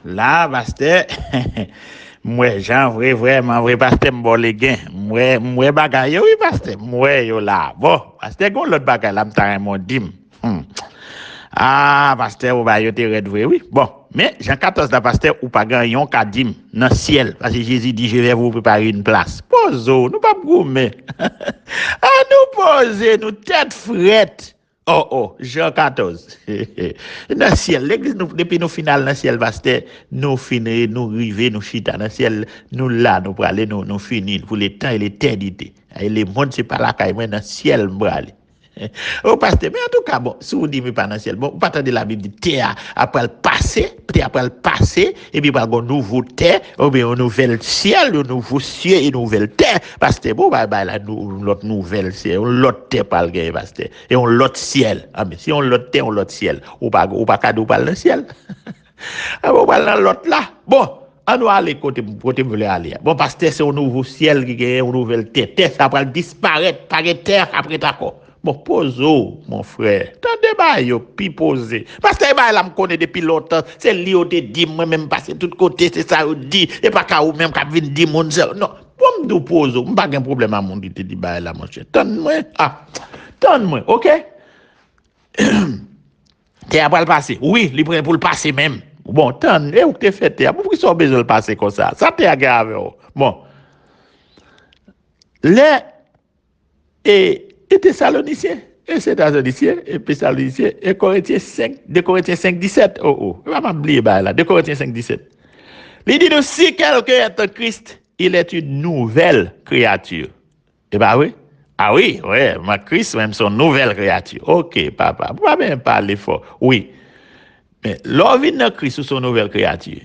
là, pasteur, moi, j'en vraiment vrai, pasteur, m'bole gain. Moi, bagaille, oui, pasteur, moi, yo là. Bon, pasteur, gon l'autre bagaille, là, m'ta mon dim. Ah, pasteur, ou ba yo te red vrai, oui. Bon, mais Jean 14 la pasteur, ou pas gagnon ka dim dans ciel. Parce que Jésus dit, je vais vous préparer une place. Poso, nous pas gourmet. Ah, nous poser, nous tête frette. Oh, Jean 14. Dans le ciel, l'église, depuis nous final dans le ciel, pasteur, nous finir, nous river, nous chita dans le ciel, nous là, nous pour aller, nous finir pour les temps et l'éternité. Et les mondes, c'est pas là qu'il y a dans le ciel, nous aller. Oh, pasteur, mais en tout cas, bon, si vous dites, mais pas dans le ciel, bon, vous partez de la Bible, dit terre, après le passé, et puis, par un nouveau terre, ou bien un nouvel ciel, un nouveau ciel et une nouvelle terre, pasteur, bon, bah, là, l'autre nouvelle ciel, l'autre terre, pas le gars, pasteur, et on l'autre ciel. Ah, mais si on l'autre terre, on l'autre ciel, ou pas cadeau, pas le ciel. Ah, bon, bah, dans l'autre là, bon. On doit aller côté vous voulez aller. Bon, parce que c'est un nouveau ciel qui gagne, une nouvelle terre. Terre, ça va disparaître, par terre après d'accord. Bon, pose, mon frère. T'as débat, yo, puis posé. Parce que là, me connaît depuis longtemps. C'est lui, qui te dit, moi-même, passer de tout côté, c'est ça, dit. Et pas qu'à ou même, qu'à venir dire, mon seul. Non, pour me pose, pas de problème à mon dit, te dit, bah, là, mon cher. Donne-moi, ok? T'es après le passé. Oui, il est pour le passé même. Bon, tant, et où t'es fait, pourquoi ils sont besoin de le passer comme ça? Ça t'est aggravé. Bon. Les et Thessaloniciens, et c'est Thessaloniciens, et Thessaloniciens, et Corinthiens 5, de Corinthiens 5, 17. Oh. Je vais m'oublier là, de Corinthiens 5, 17. Il dit, si quelqu'un est en Christ, il est une nouvelle créature. Eh bien oui. Ah oui, ma Christ même son nouvelle créature. Ok, papa, vous pouvez même parler fort. Oui. Mais l'envie de Christ, son nouvelle créature.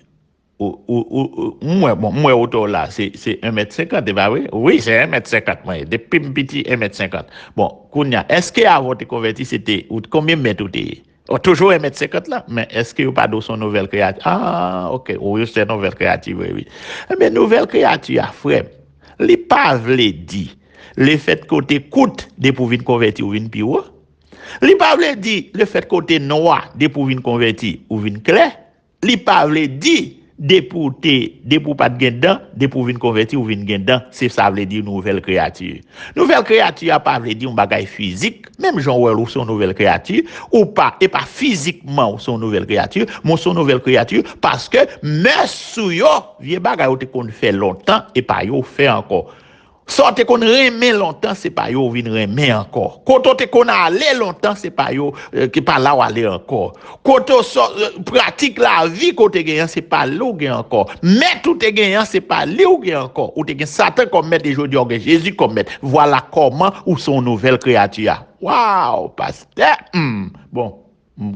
Moi, auto là, c'est 1m50, et bah oui. Oui, c'est 1m50, moi. Depuis petit, 1m50. Bon, Kounia, est-ce que avant de convertir, c'était, combien de mètres t'es? Toujours 1m50 là, mais est-ce que vous pas de son nouvelle créature? Ah, ok, oui, c'est nouvelle créature, oui. Mais nouvelle créature, frère, les pas vle dit, le fait que t'écoutes, de pour venir convertir ou venir pire. Li pa vle di le fait côté noir de pour vin converti ou vin clair. Li pa vle di de pour pas de gen de pour vin converti ou vin gen c'est ça vle di nouvelle créature. Nouvelle créature a pas vle di un bagay physique, même Jean ou son nouvelle créature ou pas et pas physiquement ou son nouvelle créature, mon son nouvelle créature parce que sou yo vieux bagay ou te kon fait longtemps et pas yo fait encore. Sorte qu'on remet longtemps, c'est pas yo vin remet encore. Quand on te qu'on aller longtemps, c'est pas yo qui pas là ou aller encore. Quand on pratique la vie côté gagnant, c'est pas là ou gagnant encore. Mais tout est gagnant, c'est pas là ou gagnant encore. Ou te gagnant Satan comme maître aujourd'hui, ou Jésus comme maître. Voilà comment ou son nouvelle créature. Waouh, pasteur. Bon,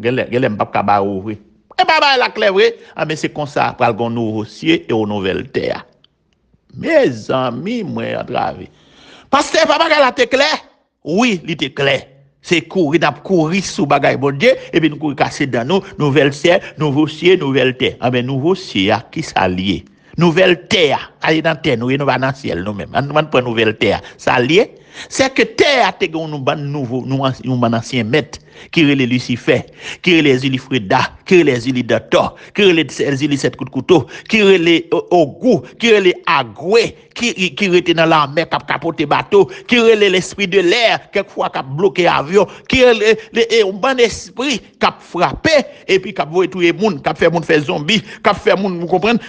gèlè m'pa kaba ouvri. Et bah la clé vrai, mais c'est comme ça pour le nouveau ciel et aux nouvelles terres. Mes amis, moi, à travers. Pasteur, papa, la te clair? Oui, il était clair. C'est courir, n'a courir sous bagaille bon Dieu, et puis nous courir casser dans nous, nouvelle ciel, nouveau ciel, nouvelle terre. Ah ben, nouveau ciel, qui s'allie? Nouvelle terre, allez dans terre, nous va dans ciel nous-mêmes. On prend nouvelle terre. S'allier, c'est que terre, te gon nous ban nouveau, nous ban ancien maître, qui relè Lucifer, qui relè Zilifrida, qui relè Zilidator, qui relè Zili 7 coups de couteau, qui relè Ogou, qui relè Agoué, qui rete dans la mer, cap capoter bateau, qui relè l'esprit de l'air, quelquefois cap bloquer avion, qui relè un bon esprit, cap frapper, et puis cap voyer tout le monde, cap faire monde faire zombie, cap faire monde, vous comprenez,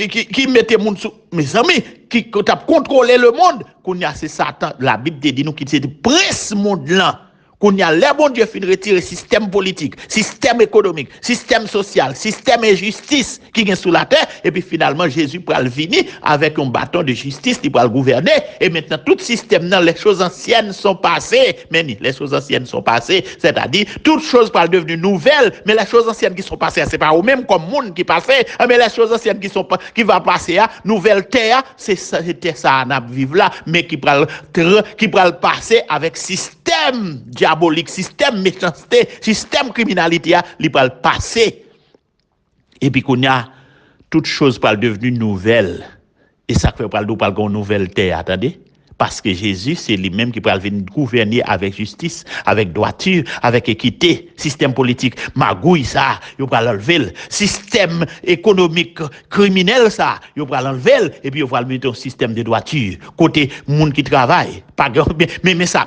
qui mette monde sous, mes amis, qui cap contrôler le monde, qu'on y a c'est Satan, la Bible dit nous qui c'est prince monde là. Qu'on y a les bon Dieu fin retirer système politique, système économique, système social, système injustice qui est sous la terre et puis finalement Jésus pral venir avec un bâton de justice qui pral gouverner et maintenant tout système non les choses anciennes sont passées mais les choses anciennes sont passées c'est-à-dire toutes choses pral devenir nouvelles mais les choses anciennes qui sont passées c'est pas au même comme monde qui passait mais les choses anciennes qui va passer à nouvelle terre c'était ça on a vivre là mais qui pral passer avec système diabolique, système méchanceté, système criminalité, il va le passer. Et puis qu'on a toute chose pour devenir nouvelle. Et ça fait pas une nouvelle terre, attendez. Parce que Jésus, c'est lui-même qui peut venir gouverner avec justice, avec droiture, avec équité. Système politique, magouille ça, il va l'enlever. Système économique, criminel ça, il va l'enlever. Et puis il va mettre un système de droiture. Côté monde qui travaille. Mais ça,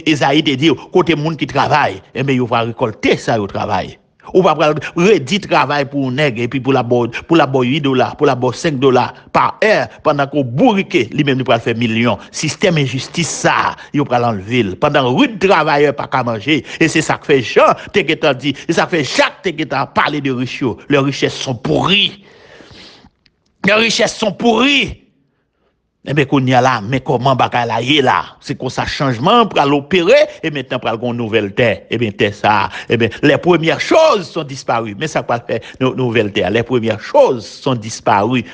Esaïe te dit, côté monde qui travaille, et bien il va récolter ça au travail. Ou pas redit travail pour un nègre et puis pour la boire $8, pour la boire $5 par heure pendant qu'on bourrique, lui-même il va faire millions. Système injustice ça, il va l'enlever. Pendant 8 travailleurs pas qu'à manger et c'est ça que fait Jean Teketan dit, et ça fait Jacques Teketan parler de richesse. Leurs richesses sont pourries. Leurs richesses sont pourries. Eh bien, qu'on y a là, mais comment bagay la y est là? C'est qu'on ça changement pour l'opérer et maintenant pour une nouvelle terre. Eh bien, terre ça. Eh bien, les premières choses sont disparues. Mais ça pas faire nouvelle terre. Les premières choses sont disparues.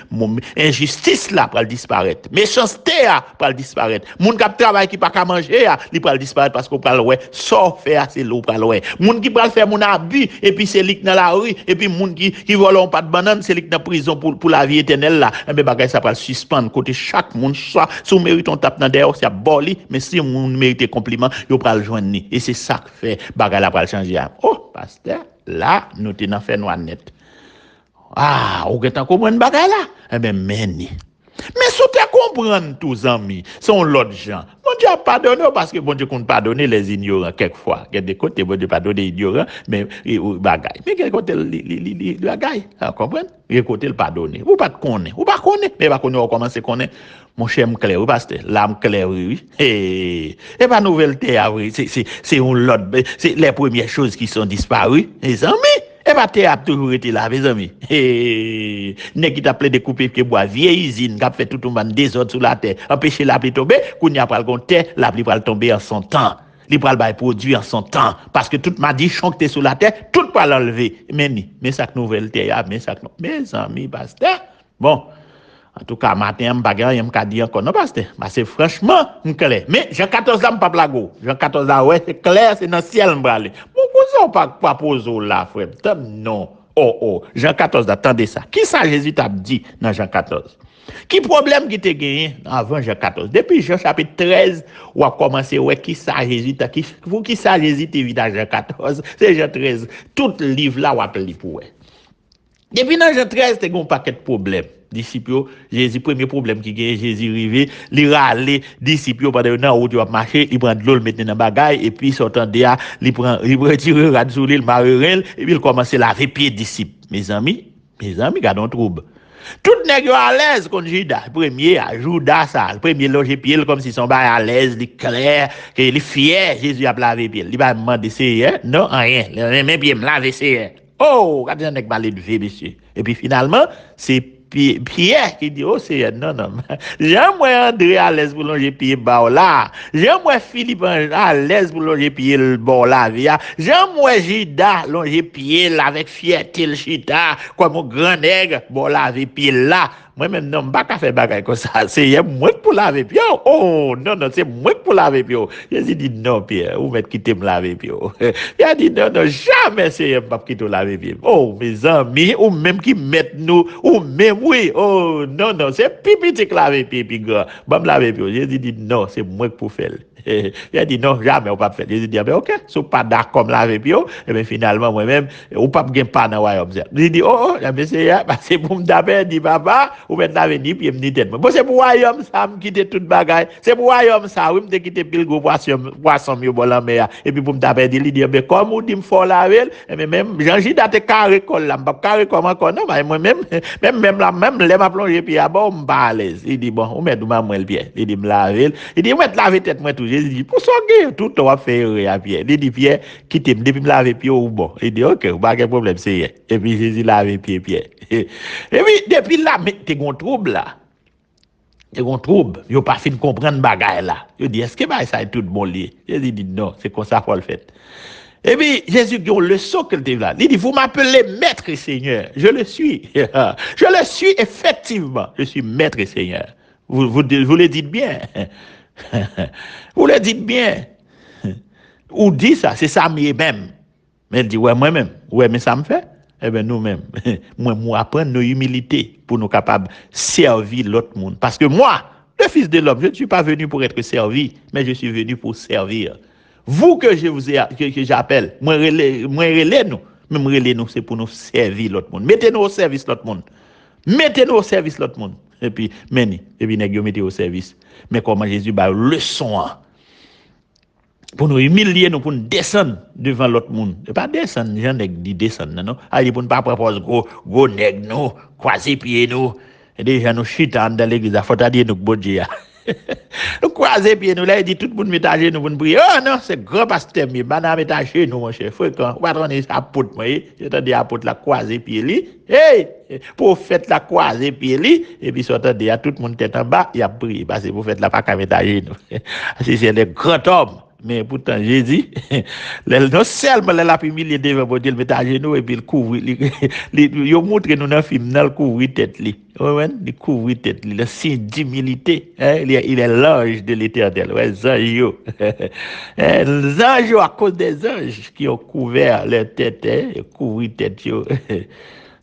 Injustice là pour disparaître. Méchanceté là pour disparaître. Moun qui travaille qui pas qu'à manger, il pour disparaître parce qu'on parle ouais, sort faire c'est l'eau pour ouais. Moun qui va faire mon abus et puis c'est lik dans la rue et puis moun qui vole pas de banane, c'est lik dans prison pour la vie éternelle là. Eh bien, bagay ça va suspendre côté chaque moun soit si on mérite on tape dans derrière c'est boli mais si on mérite compliment yo pral joindre ni et c'est ça que fait bagay la pral changer. Oh pasteur là nous t'en fait noir net. Ah ou qu'est-ce comprendre bagay là eh ben meni mais si tu comprendre tous amis sont l'autre gens bon Dieu a pardonné parce que bon Dieu compte pardonner les ignorants quelquefois il y a des côtés bon Dieu pardonner les ignorants mais bagay mais quel côté les bagay comprendre quel côté le pardonner ou pas connaître mais pas connaître on commence connaître mon cher m'clair ou pasteur l'âme claire oui et pas nouvelle terre oui c'est un l'autre c'est les premières choses qui sont disparues les amis. Et pas théâtre toujours été là, mes amis. Et nèg qui t'a plein de couper qui bois vieille usine qui a fait tout le monde désordre sur la terre, empêcher la pluie tomber, qu'on y a pas le terre, la pluie va tomber en son temps. Il va le produire en son temps parce que toute malédiction qui est sur la terre, tout va l'enlever. Mais ça nouvelle terre, mais ça mes amis pasteur. Bon, en tout cas, matin, je vais dire encore, non, pasteur. C'est franchement, clair. Mais Jean 14 là, je ne pas blago. Jean 14 là, ouais, c'est clair, c'est dans le ciel, je vais pourquoi ça, pas poser là, frère? Non. Oh. Jean 14, attendez ça. Qui ça Jésus t'a dit dans Jean 14? Qui problème qui t'a gagné avant Jean 14? Depuis Jean chapitre 13, on a commencé, ouais, qui ça Jésus t'a, qui ça Jésus t'a vu dans Jean 14? C'est Jean 13. Tout le livre là, on a appelé pour ouais. Depuis dans Jean 13, t'as un paquet de problèmes. Disciples, Jésus, premier problème qui gagne, Jésus arrivé, il râle, disciples, pendant un an où tu vas marcher, il prend de l'eau, le met dans la bagaille, et puis, sortant de là, il retire le rad sur l'île, le marerel, et puis il commence à laver pied disciples. Mes amis, gardons trouble. Tout nèg à l'aise contre Judas, premier à Judas ça, le premier loger pied comme si son bail à l'aise, il est clair, il est fier, Jésus a lavé pied. Il va demander c'est non rien, même bien me laver c'est. Oh, regardez un nèg balé de vie monsieur. Et puis finalement, c'est Pierre qui dit, oh c'est non. J'aime André à l'aise pour longer pied bas là. J'aime Philippe à l'aise pour longer pied le bord là. J'aime Judas longer pied avec fierté le chita comme un grand nègre bon laver pied là. Moi-même, non, je ne vais pas faire bagaille comme ça. C'est moi pour laver pied. Oh, non, c'est moi pour laver pied. Jésus dit non, Pierre, ou mettre quitter me laver pied. Il a dit non, jamais c'est pas quitter laver pied. Oh, mes amis, ou même qui mettent nous, ou même oui. Oh, non, c'est pipi qui laver pied, puis grand. Bon, me laver pied. Jésus dit non, c'est moi pour faire. Il a dit non, jamais on pas faire. Jésus dit, ok, si pas d'accord comme laver pied, et bien finalement, moi-même, ou pas me pas dans le royaume. Il dit, c'est pour me taper, dit papa, ou maintenant venir puis me dit tête. Bon c'est pour royaume ça me quitter toute bagaille. C'est pour royaume ça, oui me quitter pile gros poisson mieux bon la mer et puis pour me taper dit mais comme ou dit me faut laver mais même Jean-Gilles a te carré col là, pas carré comme encore non mais moi même là même les m'a plongé puis à bon me pas à l'aise. Il dit bon, on met moi le pied. Il dit me laver. Il dit mettre laver tête moi tout. Jésus dit pour ça que tout on faire à pied. Il dit Pierre quitter depuis me laver pied ou bon. Il dit OK, pas de problème c'est. Et puis Jésus laver pied. Et puis depuis là mais t'es gon trouble là. T'es gon trouble, yo pas fin comprendre bagaille là. Yo dit est-ce que ça est tout bon lié. Jésus dit non, c'est comme ça faut le faire. Et puis Jésus dit le saut qu'il te là. Il dit vous m'appelez maître et Seigneur. Je le suis. Je le suis effectivement. Je suis maître et Seigneur. Vous le dites bien. Vous le dites bien. Ou dit ça, c'est ça même. Mais il dit ouais moi-même. Ouais mais ça me fait. Eh bien, nous-mêmes, moi, apprendre nos humilités pour nous capables de servir l'autre monde. Parce que moi, Le Fils de l'homme, je ne suis pas venu pour être servi, mais je suis venu pour servir. Vous que je vous ai, que j'appelle, moi relais nous, même relais nous, c'est pour nous servir l'autre monde. Mettez-nous au service l'autre monde. Mettez-nous au service l'autre monde. Et puis, mettez au service. Mais comment Jésus bah leçon pour nous humilier, nous pour nous descendre devant l'autre monde. Et pas descendre, j'en ai dit descendre, non? Il dit pour ne pas proposer gros nègres, nous, croiser pieds, nous. Et déjà, nous chutons dans l'église, il faut dire nous, bon Dieu. Nous croiser pieds, nous, là, il dit tout le monde met à genoux pour nous prier. Oh non, c'est grand pasteur, mais banane met à genoux, mon cher. Faut qu'on va donner apôtre, moi, je t'ai dit apôtre la croiser pieds, li. Hey! Prophète la croiser pieds, li. Et puis, s'entendez, à tout le monde tête en bas, il a prié, parce que prophète la pas qu'à mettre à genoux. C'est le grand homme. Mais pourtant, Jésus, non seulement il a humilié devant mon Dieu, il met à genoux et puis il couvre. Il montre nous dans le film, il couvre tête. Il couvre tête, le signe d'humilité. Il est l'ange de l'éternel. Ouais, les anges. Les anges, à cause des anges qui ont couvert leur tête, couvert tête,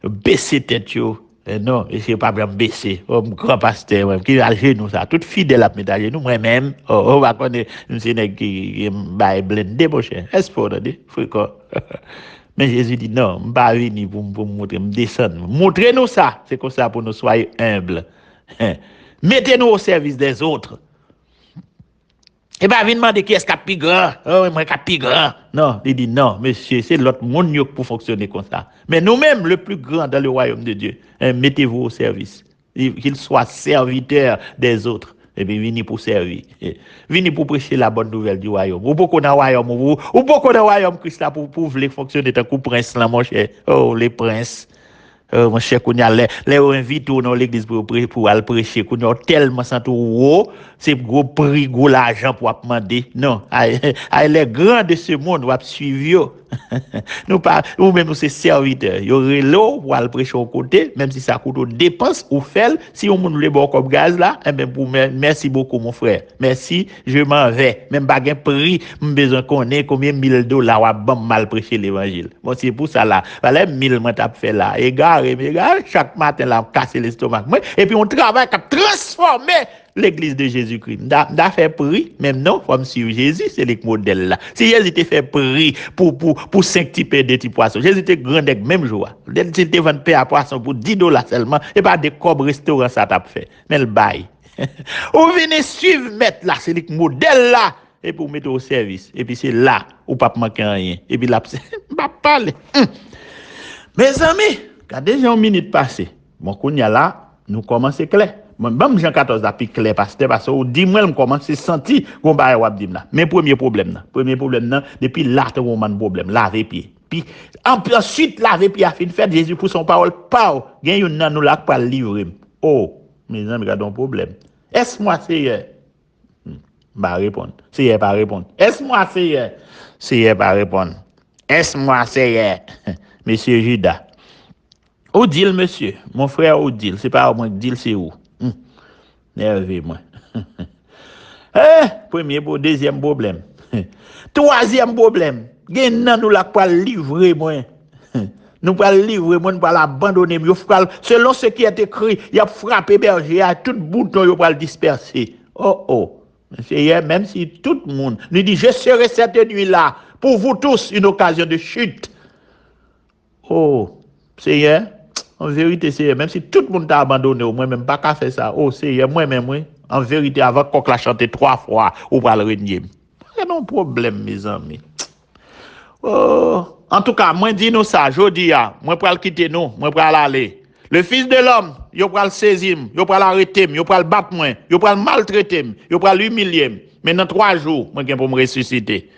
baissé tête. Non, et c'est pas bien baissé. Oh, grand pasteur, qui a genoux ça. Tout fidèle à mettre à genoux, moi-même. On va connaître, c'est qui va blender, mon cher. Est-ce pour dire? Faut quoi? Mais Jésus dit non, je ne pas venir pour me montrer, me descendre. Montrez-nous ça. C'est comme ça pour nous soyons humbles. Mettez-nous au service des autres. Et bien, il demander qui est-ce qui est plus grand. Oh, moi, qui est plus grand. Non, il dit non, monsieur, c'est l'autre monde pour fonctionner comme ça. Mais nous-mêmes, le plus grand dans le royaume de Dieu, mettez-vous au service. Qu'il soit serviteur des autres. Et puis, venez pour servir. Venez pour prêcher la bonne nouvelle du royaume. Ou beaucoup dans le royaume, ou beaucoup dans le royaume Christ là pour vouloir fonctionner tant que prince là, mon cher. Oh, les princes. Mon cher, qu'on y a les invite dans l'église pour aller prêcher, qu'on a tellement sans tout c'est gros prix, gros l'argent pour demander. Non, les grands de ce monde vont suivre. Nous pas, ou même nous c'est serviteurs. Il y aurait l'eau pour aller prêcher au côté, même si ça coûte aux dépenses ou fait. Si on nous le bon comme gaz là, eh ben merci beaucoup mon frère. Merci, je m'en vais. Même pas un prix, besoin qu'on ait combien $1000 ou bon mal prêcher l'évangile. Bon c'est pour ça là. Voilà 1000 moi t'as fait là. Égaré, chaque matin là casser l'estomac. Et puis on travaille à transformer l'église de Jésus-Christ. N'a fait prix, même non, faut me suivre Jésus, c'est le modèle là. Si Jésus te fait prix pour 5 types de petits poissons, Jésus te grand même jour. S'il te vend pain à poisson pour $10 seulement, et pas de cob restaurant ça t'a fait. Mais le bail. Ou venez suivre mettre là, c'est le modèle là. Et pour mettre au service. Et puis c'est là où pas manquer rien. Et puis là, pas parler. Mes amis, quand déjà une minute passée, bon, qu'on y a là, nous commençons clair. Même Jean 14 a plus clair parce que dis-moi, on commence à sentir qu'on va avoir dit là. Mais premier problème, depuis là, on a un problème, laver pied. Puis, ensuite, laver pied a fait Jésus pour son parole, pas, il y a un nous là pour livrer. Oh, mes amis, regardons un problème. Est-ce moi, c'est bah répondre. C'est pas répondre. Est-ce moi, c'est pas répondre. Est-ce moi, c'est Monsieur Judas. Odile, monsieur. Mon frère Odile. C'est pas moi, Odile, c'est où? Nervez-moi. Deuxième problème. Troisième problème. Gen nous la pas livrer moi. Nous pas livrer moi, nous pas l'abandonner. Selon ce qui est écrit, il a frappé berger, à tout bouton, il va le disperser. Oh. Même si tout le monde nous dit, je serai cette nuit-là pour vous tous une occasion de chute. Oh, Seigneur, en vérité, Seigneur, même si tout le monde t'a abandonné, moi même pas qu'à faire ça. Oh, Seigneur, moi-même, en vérité, avant qu'on la chante 3 fois, ou pas le renier. C'est un problème, mes amis. Oh, en tout cas, moi dis nous ça, je dis, moi pour le quitter nous, moi pour aller. Le Fils de l'homme, il va le saisir, il va l'arrêter, il va le battre, il va le maltraiter, il va l'humilier. Mais dans 3 jours, moi pour me ressusciter.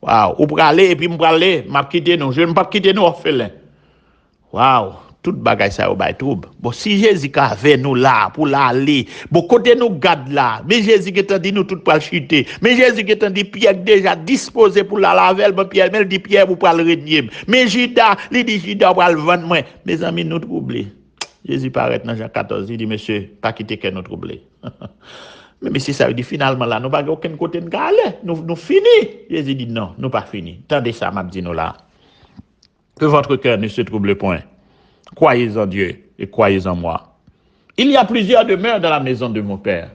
Waouh, ou pour aller et puis me aller, m'a quitter nous, je ne pas quitter nous orphelins. Waouh, toute bagaille ça au bail trouble. Bon si Jésus avait nous là pour l'aller, bon côté nous garde là, mais Jésus qui t'a dit nous tout pour chuter. Mais Jésus qui t'a dit Pierre déjà disposé pour la laver, mais Pierre mais dit Pierre pour le renier. Mais Judas, il dit Judas pour le vendre moi. Mes amis nous troublés. Jésus paraît dans Jean 14, il dit monsieur, pas quitter que nous troublés. Mais si ça veut dire finalement là, nous pas aucun côté de aller, nous fini. Jésus dit non, nous pas fini. Tendez ça m'a dit nous là. Que votre cœur ne se trouble point. Croyez en Dieu et croyez en moi. Il y a plusieurs demeures dans la maison de mon Père.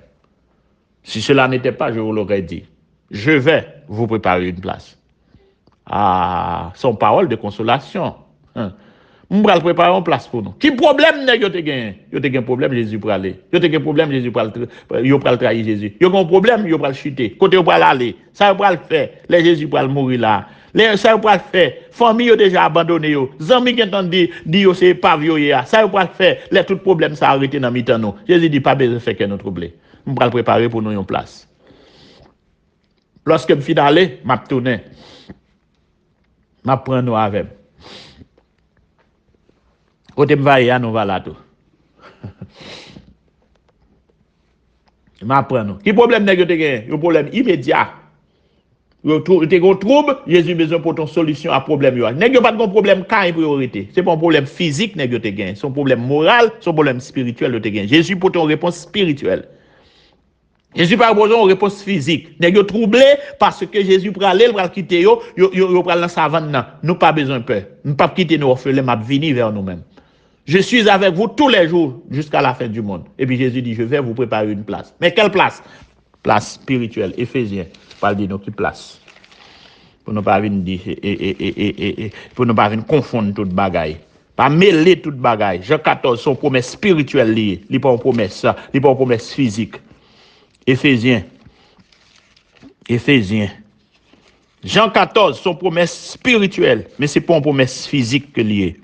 Si cela n'était pas, je vous l'aurais dit. Je vais vous préparer une place. Ah, son parole de consolation. On va préparer une place pour nous. Qui problème n'est-ce que tu as? Yo te gen problème Jésus pour aller. Yo te gen problème Jésus pour le trahir Jésus. Yo gen problème yo pour le chuter. Côté yo pour aller. Ça yo pour le faire. Les Jésus pour mourir là. Ça yo pour le faire. Famille yo déjà abandonné yo. Zami qui entend dit yo c'est pas vieux. Ça yo pour le faire. Les tout problème ça arrêté dans mi-temps nous. Jésus dit pas besoin de faire que nous trouble. On va préparer pour nous une place. Lorsque je suis allé, m'a tourné. M'a prendre nous avec. Côté m'va nous va là tout. M'a prendre nous. Qui problème n'est que tu gagné? Un problème immédiat. Tu te trouble, Jésus besoin pour ton solution à problème yo. N'est pas de problème quand priorité. C'est pas un problème physique n'est que tu gagné, c'est un problème moral, c'est un problème spirituel que tu gagné. Jésus pour ton réponse spirituelle. Jésus pas besoin de réponse physique. N'est que troublé parce que Jésus pour aller, il va quitter yo pral dans savane nan. Nous pas besoin de peur. Nous pas quitter nos orphelins, m'a venir vers nous-mêmes. Je suis avec vous tous les jours jusqu'à la fin du monde. Et puis Jésus dit, je vais vous préparer une place. Mais quelle place? Place spirituelle. Éphésiens, parle de nous qui place. Pour ne pas venir dire, pour ne pas venir confondre toute bagaille. Pas mêler toute bagaille. Jean 14, son promesse spirituelle liée. Il n'est pas une promesse, ça. Il n'est pas une promesse physique. Éphésiens. Jean 14, son promesse spirituelle. Mais ce n'est pas une promesse physique que liée.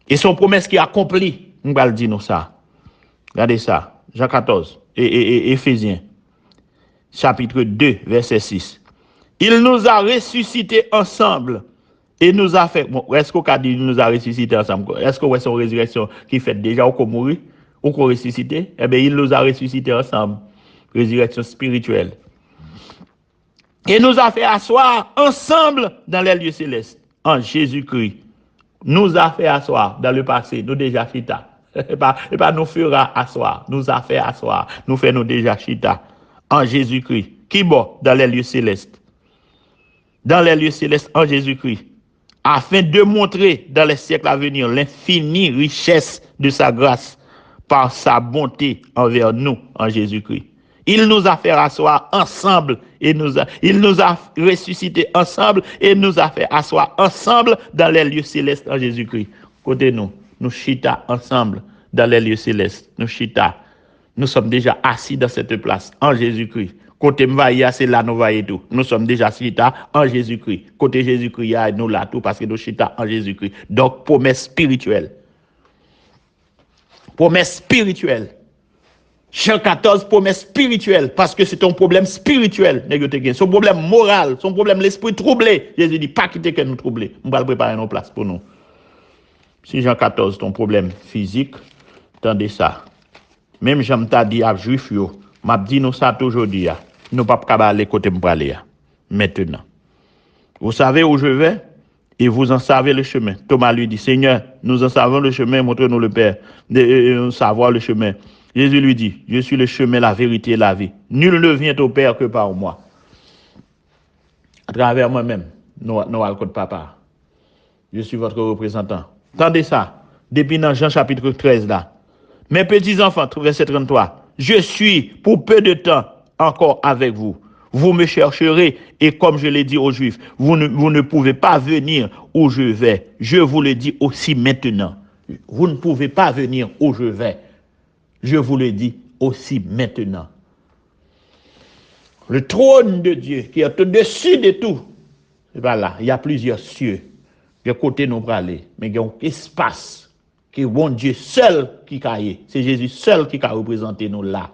Et son promesse qui accomplit, on va le dire nous ça. Regardez ça, Jean 14, et Éphésiens, chapitre 2, verset 6. Il nous a ressuscités ensemble et nous a fait. Bon, est-ce qu'on a dit il nous a ressuscités ensemble? Est-ce que c'est une résurrection qui fait déjà ou qu'on mourit ou qu'on ressuscité? Eh bien, il nous a ressuscités ensemble. Résurrection spirituelle. Et nous a fait asseoir ensemble dans les lieux célestes en Jésus-Christ. Nous a fait asseoir dans le passé, nous déjà chita. Et pas nous fera asseoir, nous a fait asseoir, nous fait nous déjà chita. En Jésus-Christ. Qui bon dans les lieux célestes? Dans les lieux célestes en Jésus-Christ. Afin de montrer dans les siècles à venir l'infinie richesse de sa grâce par sa bonté envers nous en Jésus-Christ. Il nous a fait asseoir ensemble et il nous a ressuscités ensemble et nous a fait asseoir ensemble dans les lieux célestes en Jésus-Christ. Côté nous chita ensemble dans les lieux célestes. Nous chita. Nous sommes déjà assis dans cette place en Jésus-Christ. Côté m'vaïa, c'est là nous voyons tout. Nous sommes déjà chita en Jésus-Christ. Côté Jésus-Christ, nous là tout parce que nous chita en Jésus-Christ. Donc, promesse spirituelle. Promesse spirituelle. Jean 14, promesse spirituelle, parce que c'est ton problème spirituel, son problème moral, son problème l'esprit troublé. Jésus dit, pas quitter que nous troubler. On va le préparer nos places pour nous. Si Jean 14, ton problème physique, attendez ça. Même Jean t'a dit à juif, m'a dit nous ça aujourd'hui, nous pas capable aller côté me parler. Maintenant. Vous savez où je vais et vous en savez le chemin. Thomas lui dit, Seigneur, nous en savons le chemin, montre-nous le Père, de savoir le chemin. Jésus lui dit, je suis le chemin, la vérité et la vie. Nul ne vient au Père que par moi. À travers moi-même, nous allons côté papa. Je suis votre représentant. Entendez ça. Depuis dans Jean chapitre 13 là. Mes petits enfants, verset 33. Je suis pour peu de temps encore avec vous. Vous me chercherez et comme je l'ai dit aux Juifs, vous ne pouvez pas venir où je vais. Je vous le dis aussi maintenant. Vous ne pouvez pas venir où je vais. Je vous le dis aussi maintenant. Le trône de Dieu qui est au-dessus de tout. Voilà, il y a plusieurs cieux. Il y a côté nous aller, mais il y a un espace qui est bon Dieu seul qui a. C'est Jésus seul qui a représenté nous là.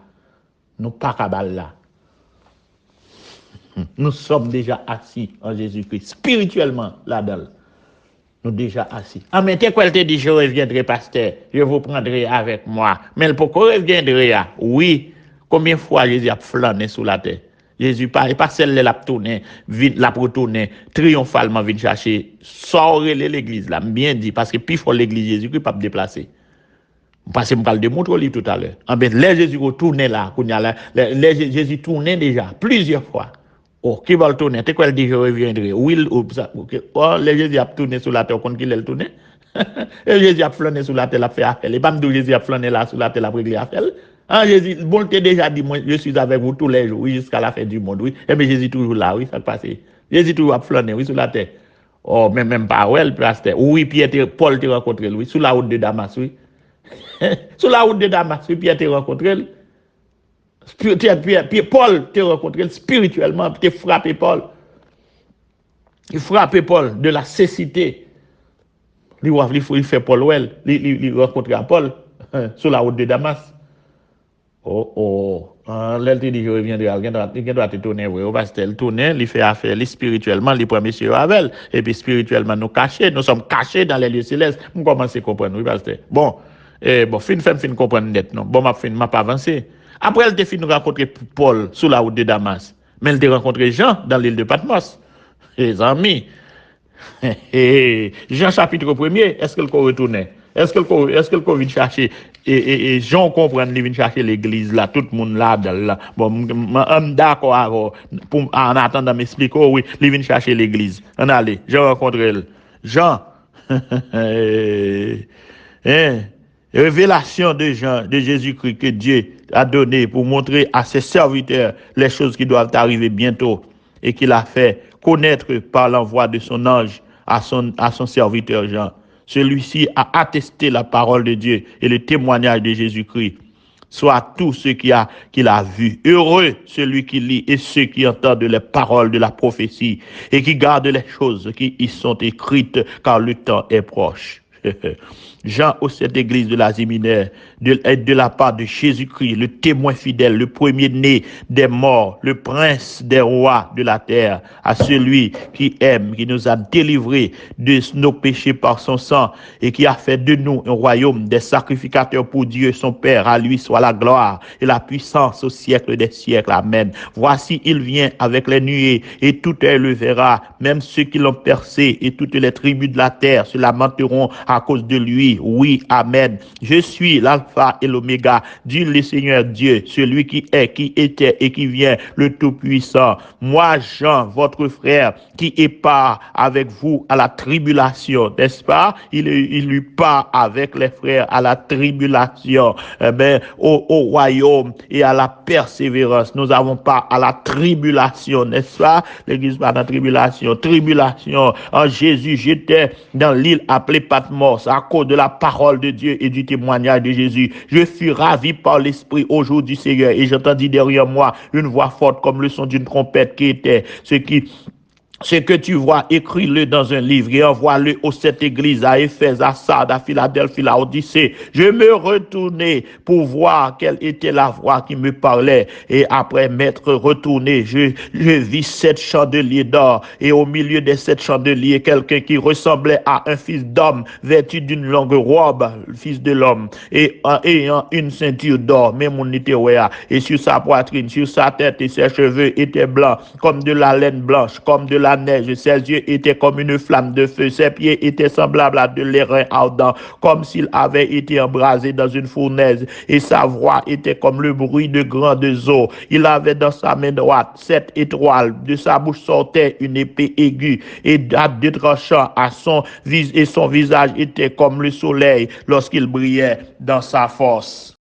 Nous pas cabal là. Nous sommes déjà assis en Jésus-Christ, spirituellement là-dedans. Nous déjà assis. Ah, mais t'es quoi elle te dit, je reviendrai, pasteur, je vous prendrai avec moi. Mais pourquoi reviendrai? Oui. Combien de fois Jésus a flâné sous la terre? Jésus pas celle-là l'a tourné, l'a retourné, triomphalement vient chercher, sortir l'église là, bien dit, parce que puis faut l'église Jésus-Christ pas déplacer. Parce que je parle de montrer tout à l'heure. En fait, les Jésus retourné là, les Jésus tourné déjà plusieurs fois. Oh, qui va le tourner? T'es quoi elle dit je reviendrai? Oui, oh, les Jésus a tourné sur la terre, quand il a tourné. Et Jésus a flâné sur la terre, a fait affaire. Et pas me dire Jésus a flâné là sur la terre, a réglé affaire. Ah, Jésus, bon, t'es déjà dit, moi, je suis avec vous tous les jours, oui, jusqu'à la fin du monde, oui. Et bien, Jésus toujours là, oui, ça se passe. Jésus toujours à flâner, oui, sur la terre. Oh, mais même pas, ouais, le pasteur. Oui, Paul te rencontré, oui, sur la route de Damas, oui. Sur la route de Damas, oui, Pierre te rencontré. Paul te rencontré spirituellement, te frappé Paul. Il frappé Paul de la cécité. Il fait Paul, ouais, il rencontré Paul sur la route de Damas. Oh, oh. Là, il dit, je reviendrai, il doit te tourner, oui, parce que le tourner, il fait affaire, spirituellement, il prend monsieur avec, et puis spirituellement, nous sommes cachés dans les lieux célestes. Nous commençons à comprendre, oui, parce que, bon, fin comprendre net, non. Bon, m'a pas avancé. Après, elle te fin rencontrer Paul sur la route de Damas. Mais elle te rencontré Jean dans l'île de Patmos. Les amis. Jean chapitre 1er, est-ce qu'elle peut retourner? Est-ce qu'elle peut venir chercher? Et Jean comprend, il vient chercher l'église là, tout le monde là, là. Bon, d'accord, en attendant m'expliquer, oh, oui, il vient chercher l'église. On allez, je rencontre elle. Jean, hein? Révélation de Jean, de Jésus-Christ que Dieu a donné pour montrer à ses serviteurs les choses qui doivent arriver bientôt et qu'il a fait connaître par l'envoi de son ange à son serviteur Jean. Celui-ci a attesté la parole de Dieu et le témoignage de Jésus-Christ. Soit tout ce qu'il a vu. Heureux celui qui lit et ceux qui entendent les paroles de la prophétie et qui gardent les choses qui y sont écrites, car le temps est proche. Jean aux cette église de l'Asie mineure, de la part de Jésus-Christ, le témoin fidèle, le premier-né des morts, le prince des rois de la terre, à celui qui aime, qui nous a délivrés de nos péchés par son sang et qui a fait de nous un royaume des sacrificateurs pour Dieu, son Père. À lui soit la gloire et la puissance au siècle des siècles. Amen. Voici, il vient avec les nuées et tout œil le verra, même ceux qui l'ont percé et toutes les tribus de la terre se lamenteront à cause de lui. Oui, amen. Je suis l'alpha et l'oméga, dit le Seigneur Dieu, celui qui est, qui était et qui vient, le Tout-Puissant. Moi, Jean, votre frère, qui est part avec vous à la tribulation, n'est-ce pas? Il lui part avec les frères à la tribulation, au royaume et à la persévérance. Nous avons pas à la tribulation, n'est-ce pas? L'église pas dans la tribulation. Tribulation. En Jésus, j'étais dans l'île appelée Patmos à cause de la parole de Dieu et du témoignage de Jésus. Je fus ravi par l'Esprit au jour du Seigneur et j'entendis derrière moi une voix forte comme le son d'une trompette qui était ce que tu vois, écris-le dans un livre et envoie-le aux sept églises, à Éphèse, à Sardes, à Philadelphie, à Odyssée. Je me retournai pour voir quelle était la voix qui me parlait. Et après m'être retourné, je vis 7 chandeliers d'or. Et au milieu des 7 chandeliers, quelqu'un qui ressemblait à un fils d'homme, vêtu d'une longue robe, le fils de l'homme, et ayant une ceinture d'or, même on était et sur sa poitrine, sur sa tête et ses cheveux étaient blancs, comme de la laine blanche, comme de la neige. Ses yeux étaient comme une flamme de feu. Ses pieds étaient semblables à de l'airain ardent, comme s'il avait été embrasé dans une fournaise. Et sa voix était comme le bruit de grandes eaux. Il avait dans sa main droite 7 étoiles. De sa bouche sortait une épée aiguë et à 2 tranchants et son visage était comme le soleil lorsqu'il brillait dans sa force.